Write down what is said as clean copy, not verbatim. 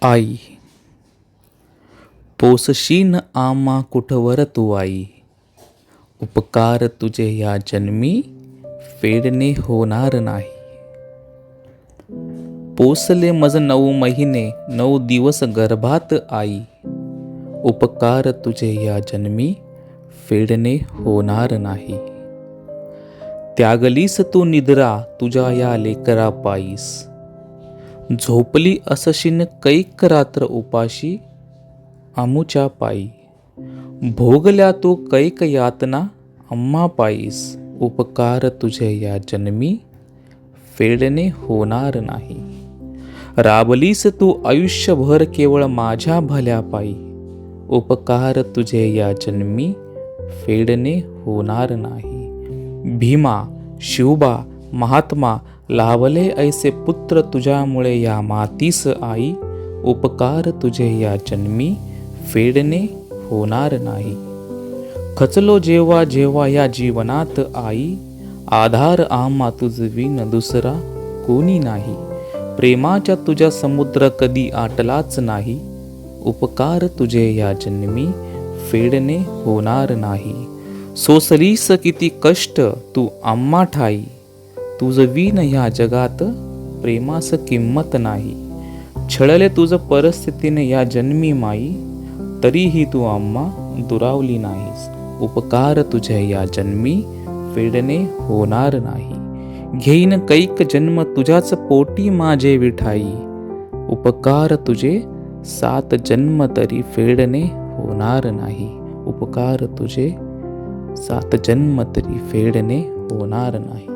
आई, पोसशीन आम्हा कुठवर तू आई. उपकार तुझे या जन्मी फेडणे होणार नाही. पोसले मज 9 महिने 9 दिवस गर्भात आई. उपकार तुझे या जन्मी फेडणे होणार नाही. त्यागलीस तू निद्रा तुझ्या या लेकरा पायीस. झोपली असशीन कैक रात्र उपाशी आमुच्या पायी. भोगल्या तू कैक यातना आम्हा पायीस. उपकार तुझे या जन्मी फेडणे होणार नाही. राबलीस तू आयुष्यभर केवळ माझ्या भल्या पायी. उपकार तुझे या जन्मी फेडणे होणार नाही. भीमा, शिवबा, महात्मा लाभले ऐसे पुत्र तुझ्यामुळे या मातीस आई. उपकार तुझे या जन्मी फेडणे होणार नाही. खचलो जेव्हा जेव्हा या जीवनात आई. आधार आम्हा तुझविन दुसरा कोणी नाही. प्रेमाच्या तुझ्या समुद्र कधी आटलाच नाही. उपकार तुझे या जन्मी फेडणे होणार नाही. सोसलीस किती कष्ट तू आम्हा ठाई. तुझविन ह्या जगात प्रेमास किंमत नाही. छळले तुझ परिस्थितीने या जन्मी माई. तरीही तू आम्हा दुरावली नाहीस. उपकार तुझे या जन्मी फेडणे होणार नाही. घेईन कैक जन्म तुझ्याच पोटी माझे विठाई. उपकार तुझे 7 जन्म तरी फेडणे होणार नाही. उपकार तुझे 7 जन्म तरी फेडणे होणार नाही.